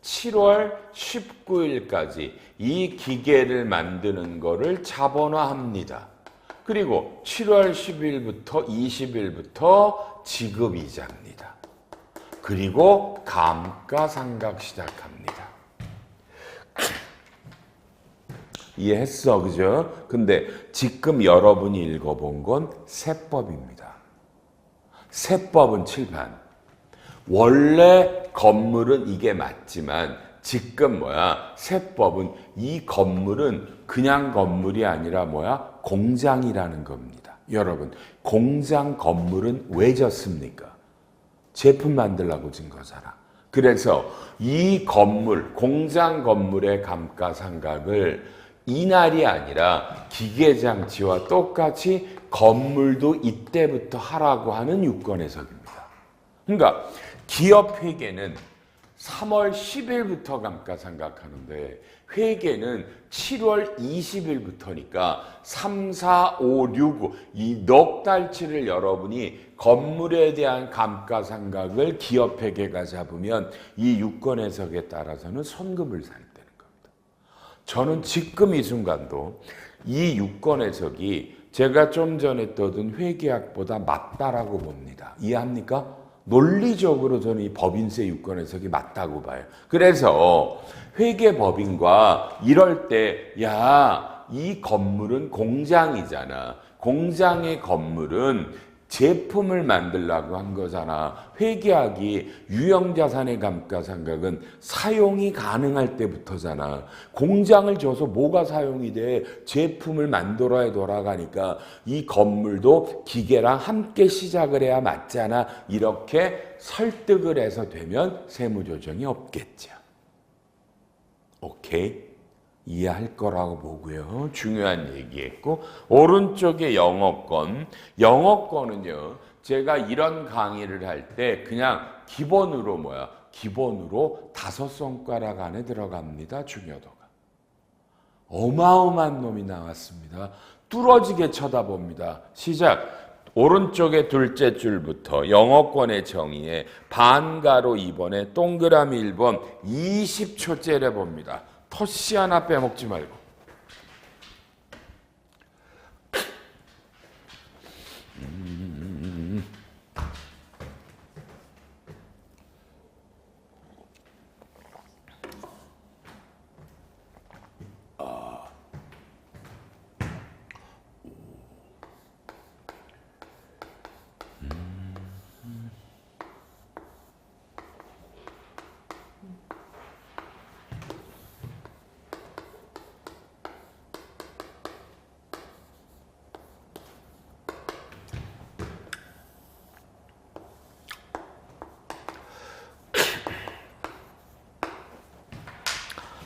A: 7월 19일까지 이 기계를 만드는 거를 자본화합니다. 그리고 7월 10일부터 20일부터 지급이자입니다. 그리고 감가상각 시작합니다. 이해했어, 그죠? 근데 지금 여러분이 읽어본 건 세법입니다. 세법은 칠판. 원래 건물은 이게 맞지만 지금 세법은 이 건물은 그냥 건물이 아니라 공장이라는 겁니다. 여러분, 공장 건물은 왜 졌습니까? 제품 만들려고 진 거잖아. 그래서 이 건물, 공장 건물의 감가상각을 이날이 아니라 기계장치와 똑같이 건물도 이때부터 하라고 하는 유권해석입니다. 그러니까 기업회계는 3월 10일부터 감가상각하는데 회계는 7월 20일부터니까 3, 4, 5, 6, 5 이 넉 달치를 여러분이 건물에 대한 감가상각을 기업회계가 잡으면 이 유권해석에 따라서는 선금을 살 때는 겁니다. 저는 지금 이 순간도 이 유권해석이 제가 좀 전에 떠든 회계학보다 맞다라고 봅니다. 이해합니까? 논리적으로 저는 이 법인세 유권 해석이 맞다고 봐요. 그래서 회계법인과 이럴 때 이 건물은 공장이잖아. 공장의 건물은 제품을 만들려고 한 거잖아. 회계학이 유형자산의 감가상각은 사용이 가능할 때부터잖아. 공장을 줘서 뭐가 사용이 돼? 제품을 만들어야 돌아가니까 이 건물도 기계랑 함께 시작을 해야 맞잖아. 이렇게 설득을 해서 되면 세무조정이 없겠죠. 오케이? 이해할 거라고 보고요. 중요한 얘기했고, 오른쪽에 영어권은요. 제가 이런 강의를 할 때 그냥 기본으로 기본으로 5손가락 안에 들어갑니다. 중요도가. 어마어마한 놈이 나왔습니다. 뚫어지게 쳐다봅니다. 시작. 오른쪽에 둘째 줄부터 영어권의 정의에 반가로 2번에 동그라미 1번 20초째를 봅니다. 터씨 하나 빼먹지 말고.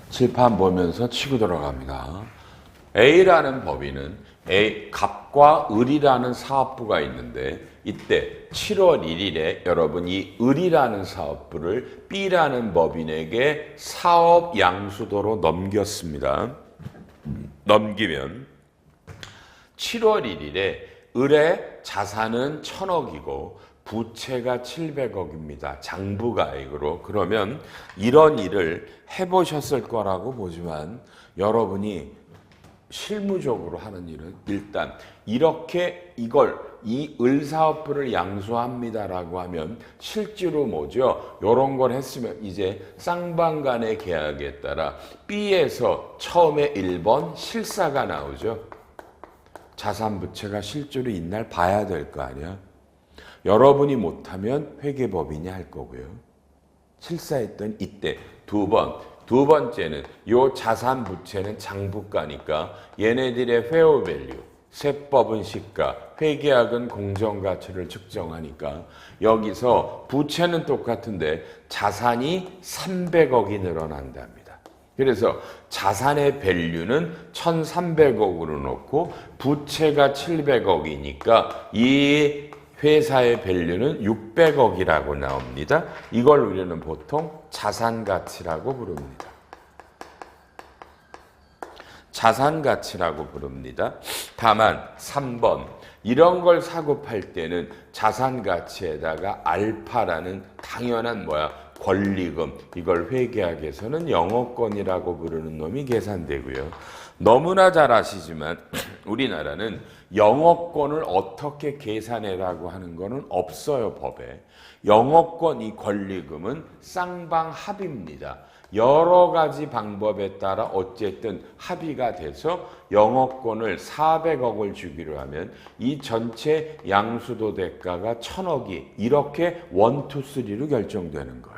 A: 칠판 보면서 치고 들어갑니다. A라는 법인은 갑과 을이라는 사업부가 있는데 이때 7월 1일에 여러분이 을이라는 사업부를 B라는 법인에게 사업 양수도로 넘겼습니다. 넘기면 7월 1일에 을의 자산은 1,000억이고 부채가 700억입니다. 장부가액으로. 그러면 이런 일을 해보셨을 거라고 보지만 여러분이 실무적으로 하는 일은 일단 이렇게 이 을사업부를 양수합니다라고 하면 실제로 뭐죠? 이런 걸 했으면 이제 쌍방간의 계약에 따라 B에서 처음에 1번 실사가 나오죠. 자산부채가 실제로 있날 봐야 될 거 아니야. 여러분이 못하면 회계법인이 할 거고요. 실사했던 이때 두 번째는 요 자산 부채는 장부가니까 얘네들의 페어 밸류, 세법은 시가, 회계학은 공정가치를 측정하니까 여기서 부채는 똑같은데 자산이 300억이 늘어난답니다. 그래서 자산의 밸류는 1,300억으로 놓고 부채가 700억이니까 이 회사의 밸류는 600억이라고 나옵니다. 이걸 우리는 보통 자산가치라고 부릅니다. 자산가치라고 부릅니다. 다만 3번 이런 걸 사고 팔 때는 자산가치에다가 알파라는 당연한 권리금, 이걸 회계학에서는 영업권이라고 부르는 놈이 계산되고요. 너무나 잘 아시지만 우리나라는 영업권을 어떻게 계산해라고 하는 거는 없어요, 법에. 영업권 이 권리금은 쌍방합의입니다. 여러 가지 방법에 따라 어쨌든 합의가 돼서 영업권을 400억을 주기로 하면 이 전체 양수도 대가가 1000억이 이렇게 1, 2, 3로 결정되는 거예요.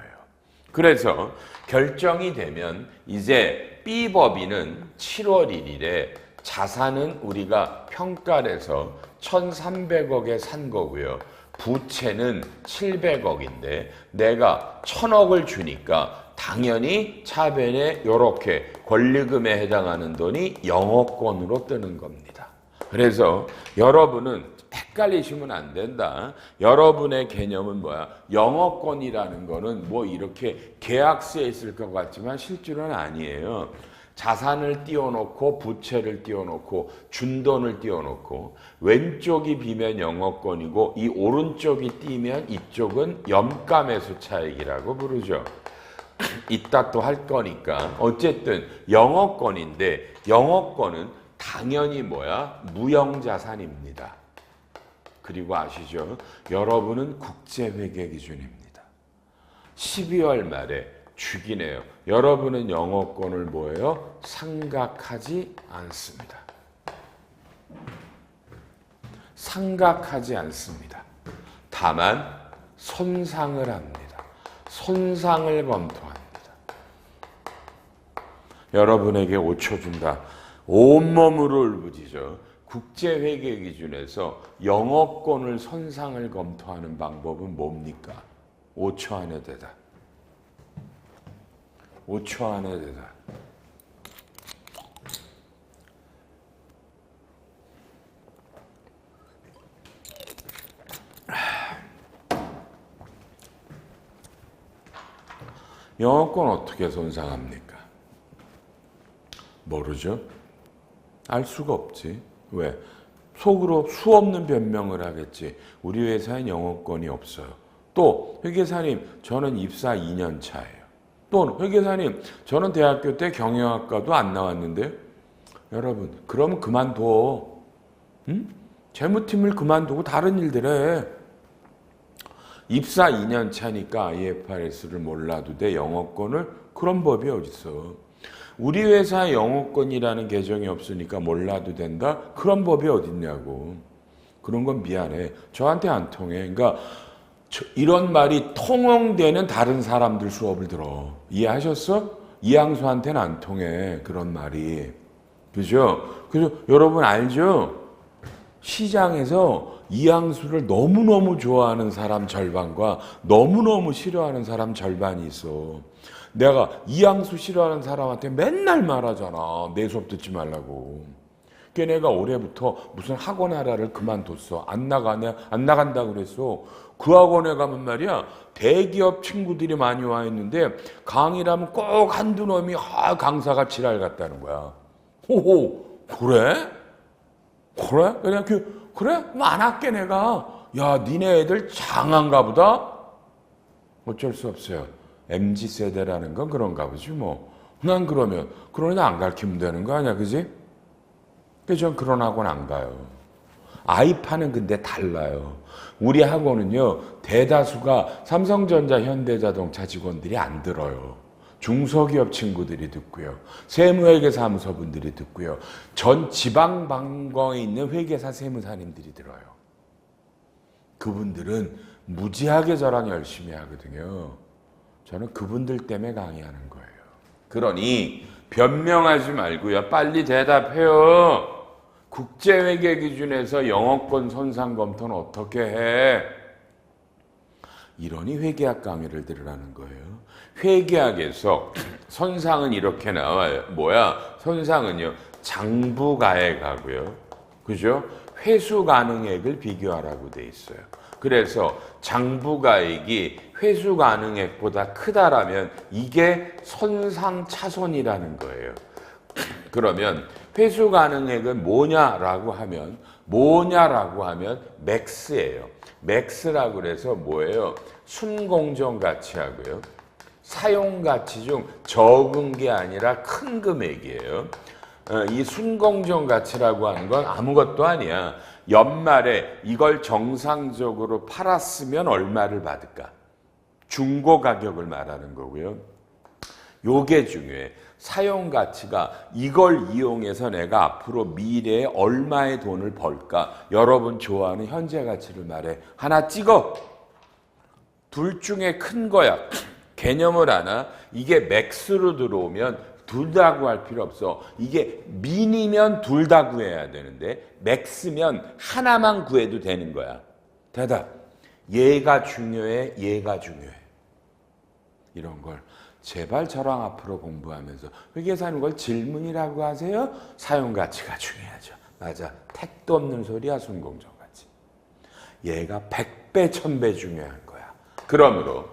A: 그래서 결정이 되면 이제 B법인은 7월 1일에 자산은 우리가 평가를 해서 1300억에 산 거고요. 부채는 700억인데 내가 1000억을 주니까 당연히 차변에 이렇게 권리금에 해당하는 돈이 영업권으로 뜨는 겁니다. 그래서 여러분은 헷갈리시면 안 된다. 여러분의 개념은 영업권이라는 거는 이렇게 계약서에 있을 것 같지만 실제로는 아니에요. 자산을 띄워놓고 부채를 띄워놓고 준 돈을 띄워놓고 왼쪽이 비면 영업권이고 이 오른쪽이 띄면 이쪽은 염가매수 차익이라고 부르죠. 이따 또 할 거니까 어쨌든 영업권인데 영업권은 당연히 무형자산입니다. 그리고 아시죠? 여러분은 국제회계 기준입니다. 12월 말에 죽이네요. 여러분은 영업권을 상각하지 않습니다. 상각하지 않습니다. 다만 손상을 합니다. 손상을 검토합니다. 여러분에게 5초 준다. 온몸으로 울부짖어. 국제회계 기준에서 영업권을 손상을 검토하는 방법은 뭡니까? 5초 안에 대답. 5초 안에 대답. 영업권 어떻게 손상합니까? 모르죠? 알 수가 없지. 왜? 속으로 수없는 변명을 하겠지. 우리 회사엔 영업권이 없어요. 또 회계사님 저는 입사 2년 차예요. 또 회계사님 저는 대학교 때 경영학과도 안 나왔는데요. 여러분 그럼 그만둬. 응? 재무팀을 그만두고 다른 일들 해. 입사 2년 차니까 IFRS를 몰라도 돼. 영업권을. 그런 법이 어딨어. 우리 회사에 영업권이라는 개정이 없으니까 몰라도 된다? 그런 법이 어딨냐고. 그런 건 미안해. 저한테 안 통해. 그러니까 이런 말이 통용되는 다른 사람들 수업을 들어. 이해하셨어? 이항수한테는 안 통해. 그런 말이. 그죠? 그래서 여러분 알죠? 시장에서 이항수를 너무너무 좋아하는 사람 절반과 너무너무 싫어하는 사람 절반이 있어. 내가 이항수 싫어하는 사람한테 맨날 말하잖아. 내 수업 듣지 말라고. 걔네가 올해부터 무슨 학원 하나를 그만뒀어. 안 나간다 그랬어. 그 학원에 가면 말이야. 대기업 친구들이 많이 와 있는데 강의라면 꼭 한두 놈이 강사가 지랄 같다는 거야. 호호, 그래? 그래? 그냥 그래? 그럼 안 할게 내가. 야, 니네 애들 장한가 보다? 어쩔 수 없어요. MZ세대라는 건 그런가 보지 뭐. 난 그러니 안 가르치면 되는 거 아니야, 그지? 그래서 전 그런 학원 안 가요. 아이파는 근데 달라요. 우리 학원은요, 대다수가 삼성전자, 현대자동차 직원들이 안 들어요. 중소기업 친구들이 듣고요. 세무회계사무소 분들이 듣고요. 전 지방방광에 있는 회계사 세무사님들이 들어요. 그분들은 무지하게 저랑 열심히 하거든요. 저는 그분들 때문에 강의하는 거예요. 그러니 변명하지 말고요. 빨리 대답해요. 국제회계 기준에서 영업권 손상 검토는 어떻게 해? 이러니 회계학 강의를 들으라는 거예요. 회계학에서 손상은 이렇게 나와요. 손상은요. 장부가액하고요. 그죠? 회수 가능액을 비교하라고 돼 있어요. 그래서 장부가액이 회수 가능액보다 크다라면 이게 선상차손이라는 거예요. 그러면 회수 가능액은 뭐냐라고 하면 맥스예요. 맥스라고 그래서 뭐예요? 순공정 가치하고요. 사용 가치 중 적은 게 아니라 큰 금액이에요. 이 순공정 가치라고 하는 건 아무것도 아니야. 연말에 이걸 정상적으로 팔았으면 얼마를 받을까? 중고 가격을 말하는 거고요. 요게 중요해. 사용 가치가 이걸 이용해서 내가 앞으로 미래에 얼마의 돈을 벌까? 여러분 좋아하는 현재 가치를 말해. 하나 찍어. 둘 중에 큰 거야. 개념을 하나. 이게 맥스로 들어오면 둘 다 구할 필요 없어. 이게 민이면 둘 다 구해야 되는데 맥스면 하나만 구해도 되는 거야. 대답. 얘가 중요해, 얘가 중요해. 이런 걸 제발 저랑 앞으로 공부하면서 회계사는 걸 질문이라고 하세요? 사용 가치가 중요하죠. 맞아. 택도 없는 소리야, 순공정 가치. 얘가 100배, 1000배 중요한 거야. 그러므로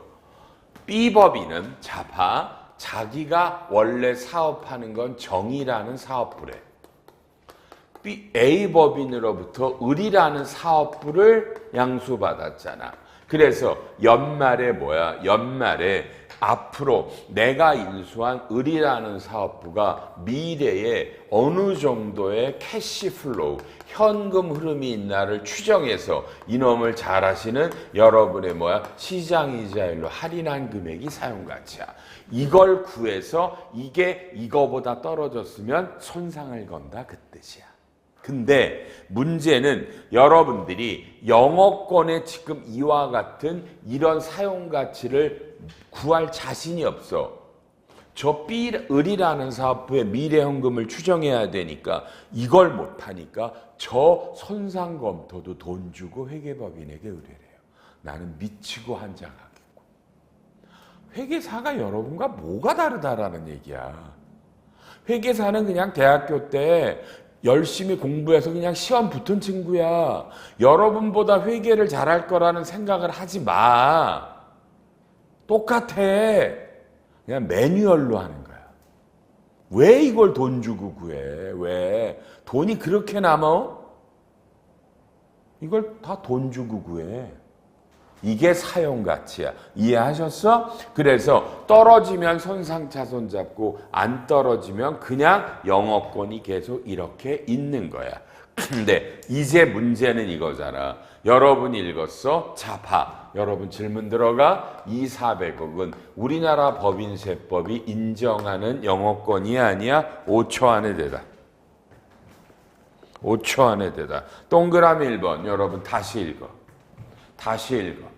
A: B법인은 봐. 자기가 원래 사업하는 건 정의라는 사업부래. A법인으로부터 을이라는 사업부를 양수받았잖아. 그래서 연말에 연말에 앞으로 내가 인수한 을이라는 사업부가 미래에 어느 정도의 캐시플로우, 현금 흐름이 있나를 추정해서 이놈을 잘 하시는 여러분의 시장이자율로 할인한 금액이 사용가치야. 이걸 구해서 이게 이거보다 떨어졌으면 손상을 건다 그 뜻이야. 근데 문제는 여러분들이 영어권에 지금 이와 같은 이런 사용가치를 구할 자신이 없어. 저 B을이라는 사업부의 미래현금을 추정해야 되니까 이걸 못하니까 저 손상검토도 돈 주고 회계법인에게 의뢰해요. 나는 미치고 한장하겠고. 회계사가 여러분과 뭐가 다르다라는 얘기야. 회계사는 그냥 대학교 때 열심히 공부해서 그냥 시험 붙은 친구야. 여러분보다 회계를 잘할 거라는 생각을 하지 마. 똑같아. 그냥 매뉴얼로 하는 거야. 왜 이걸 돈 주고 구해? 왜? 돈이 그렇게 남아? 이걸 다 돈 주고 구해. 이게 사용가치야. 이해하셨어? 그래서 떨어지면 손상차손 잡고 안 떨어지면 그냥 영업권이 계속 이렇게 있는 거야. 근데 이제 문제는 이거잖아. 여러분이 읽었어? 자, 봐. 여러분 질문 들어가. 이 400억은 우리나라 법인세법이 인정하는 영업권이 아니야. 5초 안에 대다. 5초 안에 대다. 동그라미 1번. 여러분 다시 읽어. 다시 읽어.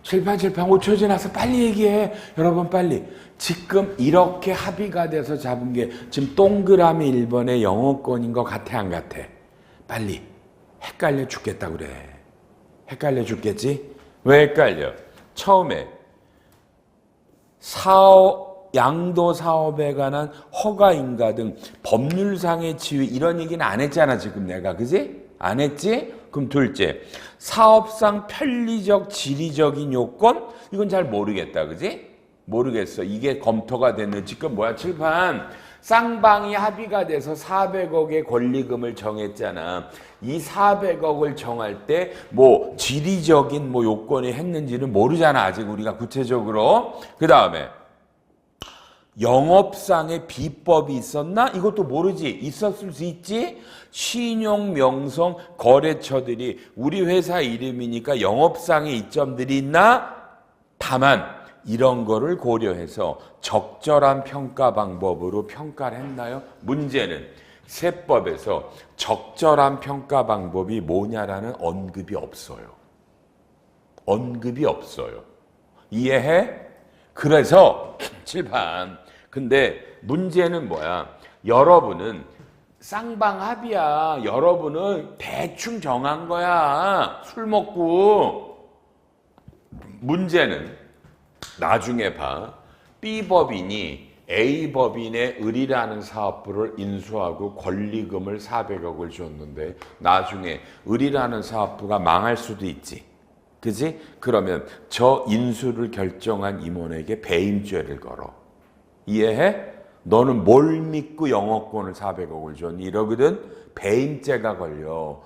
A: 칠판 5초 지나서 빨리 얘기해. 여러분 빨리. 지금 이렇게 합의가 돼서 잡은 게 지금 동그라미 1번의 영어권인 것 같아 안 같아? 빨리. 헷갈려 죽겠다 그래. 헷갈려 죽겠지? 왜 헷갈려? 처음에 양도 사업에 관한 허가인가 등 법률상의 지위 이런 얘기는 안 했잖아 지금 내가. 그지? 안 했지? 그럼 둘째, 사업상 편리적, 지리적인 요건? 이건 잘 모르겠다. 그지? 모르겠어. 이게 검토가 됐는지. 지금 칠판. 쌍방이 합의가 돼서 400억의 권리금을 정했잖아. 이 400억을 정할 때 지리적인 요건이 했는지는 모르잖아. 아직 우리가 구체적으로. 그 다음에 영업상의 비법이 있었나? 이것도 모르지. 있었을 수 있지? 신용, 명성, 거래처들이 우리 회사 이름이니까 영업상의 이점들이 있나? 다만 이런 거를 고려해서 적절한 평가 방법으로 평가를 했나요? 문제는 세법에서 적절한 평가 방법이 뭐냐라는 언급이 없어요. 언급이 없어요. 이해해? 그래서 칠판. 근데 문제는 여러분은 쌍방합이야. 여러분은 대충 정한 거야. 술 먹고. 문제는 나중에 봐. B법인이 A법인의 을이라는 사업부를 인수하고 권리금을 400억을 줬는데 나중에 을이라는 사업부가 망할 수도 있지. 그지? 그러면 저 인수를 결정한 임원에게 배임죄를 걸어. 이해해? 너는 뭘 믿고 영업권을 400억을 줬니? 이러거든? 배임죄가 걸려.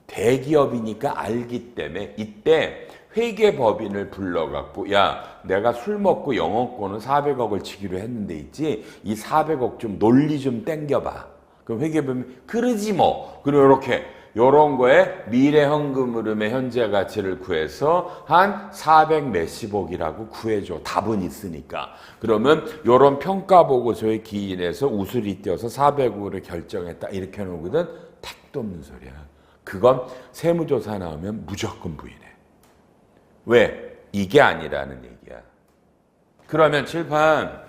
A: 대기업이니까 알기 때문에 이때 회계법인을 불러갖고 야 내가 술 먹고 영업권은 400억을 치기로 했는데 있지 이 400억 좀 논리 좀 땡겨봐. 그럼 회계법인이 그러지 뭐. 그리고 이렇게 요런 거에 미래 현금 흐름의 현재 가치를 구해서 한 400 몇십억이라고 구해줘. 답은 있으니까. 그러면 요런 평가 보고서에 기인해서 우수리 띄어서 400억을 결정했다. 이렇게 해놓거든. 택도 없는 소리야. 그건 세무조사 나오면 무조건 부인해. 왜? 이게 아니라는 얘기야. 그러면 칠판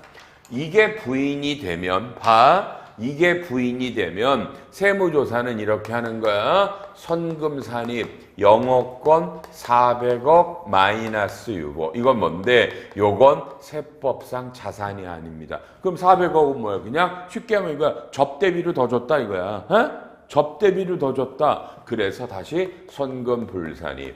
A: 이게 부인이 되면 봐. 이게 부인이 되면 세무조사는 이렇게 하는 거야. 선금산입 영업권 400억 마이너스 유보. 이건 뭔데? 요건 세법상 자산이 아닙니다. 그럼 400억은 뭐야? 그냥 쉽게 하면 이거야. 접대비로 더 줬다 이거야. 접대비로 더 줬다. 그래서 다시 선금불산입.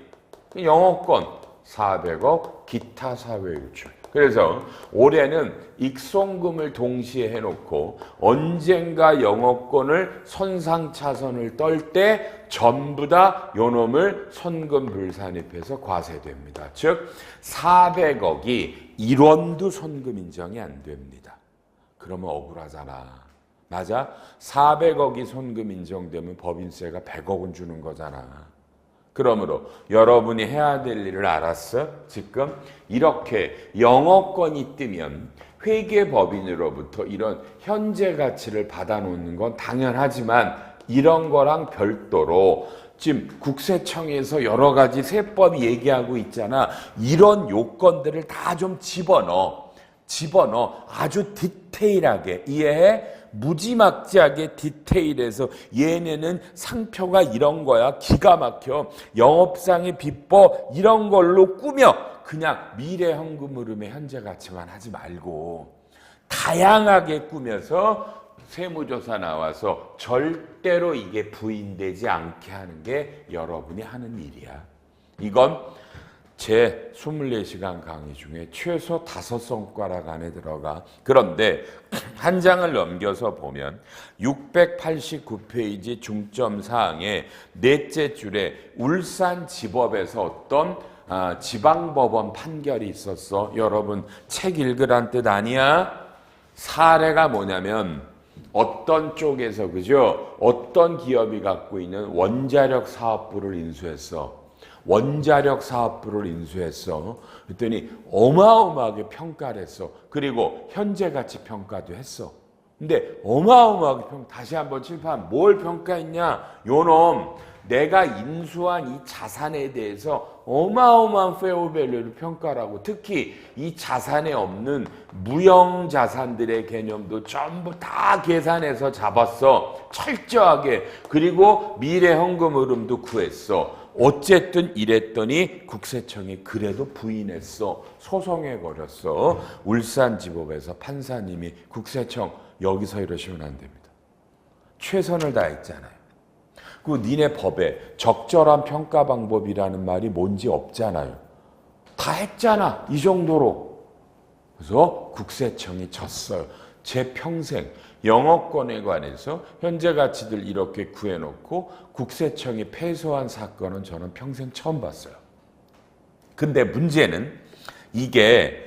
A: 영업권 400억 기타 사회유출. 그래서 올해는 익송금을 동시에 해놓고 언젠가 영업권을 선상차선을 떨 때 전부 다 요놈을 선금불산입해서 과세됩니다. 즉 400억이 1원도 선금 인정이 안 됩니다. 그러면 억울하잖아. 맞아? 400억이 선금 인정되면 법인세가 100억은 주는 거잖아. 그러므로 여러분이 해야 될 일을 알았어? 지금 이렇게 영업권이 뜨면 회계법인으로부터 이런 현재 가치를 받아놓는 건 당연하지만 이런 거랑 별도로 지금 국세청에서 여러 가지 세법이 얘기하고 있잖아. 이런 요건들을 다 좀 집어넣어. 아주 디테일하게 이해해? 무지막지하게 디테일해서 얘네는 상표가 이런 거야. 기가 막혀. 영업상의 비법 이런 걸로 꾸며 그냥 미래 현금 흐름의 현재 가치만 하지 말고 다양하게 꾸며서 세무조사 나와서 절대로 이게 부인되지 않게 하는 게 여러분이 하는 일이야. 이건 제 24시간 강의 중에 최소 5손가락 안에 들어가. 그런데 한 장을 넘겨서 보면 689페이지 중점사항의 넷째 줄에 울산지법에서 어떤 지방법원 판결이 있었어. 여러분 책 읽으란 뜻 아니야? 사례가 뭐냐면 어떤 쪽에서 그죠? 어떤 기업이 갖고 있는 원자력 사업부를 인수했어. 원자력 사업부를 인수했어. 그랬더니 어마어마하게 평가를 했어. 그리고 현재 가치 평가도 했어. 근데 어마어마하게 다시 한번 칠판 뭘 평가했냐? 요놈 내가 인수한 이 자산에 대해서 어마어마한 페어밸류를 평가하고 특히 이 자산에 없는 무형 자산들의 개념도 전부 다 계산해서 잡았어. 철저하게. 그리고 미래 현금 흐름도 구했어. 어쨌든 이랬더니 국세청이 그래도 부인했어. 소송에 걸렸어. 울산지법에서 판사님이 국세청 여기서 이러시면 안 됩니다. 최선을 다했잖아요. 그 니네 법에 적절한 평가 방법이라는 말이 뭔지 없잖아요. 다 했잖아. 이 정도로. 그래서 국세청이 졌어요. 제 평생 영업권에 관해서 현재 가치들 이렇게 구해놓고 국세청이 패소한 사건은 저는 평생 처음 봤어요. 근데 문제는 이게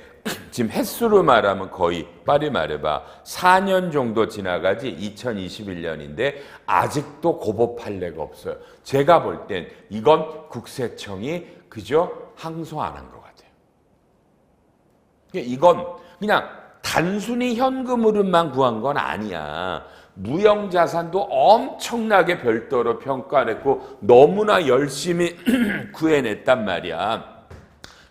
A: 지금 횟수로 말하면 거의 빨리 말해봐 4년 정도 지나가지 2021년인데 아직도 고법 판례가 없어요. 제가 볼 땐 이건 국세청이 그저 항소 안 한 것 같아요. 이건 그냥 단순히 현금 흐름만 구한 건 아니야. 무형자산도 엄청나게 별도로 평가를 했고 너무나 열심히 구해냈단 말이야.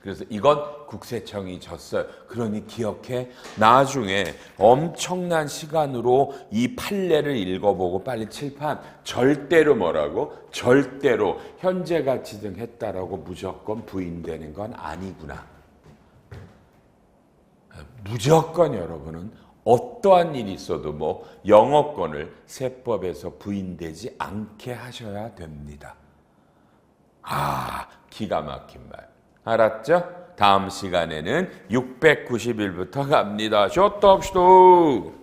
A: 그래서 이건 국세청이 졌어요. 그러니 기억해. 나중에 엄청난 시간으로 이 판례를 읽어보고 빨리 칠판. 절대로 뭐라고? 절대로 현재 가치 등 했다라고 무조건 부인되는 건 아니구나. 무조건 여러분은 어떠한 일이 있어도 뭐 영어권을 세법에서 부인되지 않게 하셔야 됩니다. 아, 기가 막힌 말. 알았죠? 다음 시간에는 691부터 갑니다. 쇼톱쇼!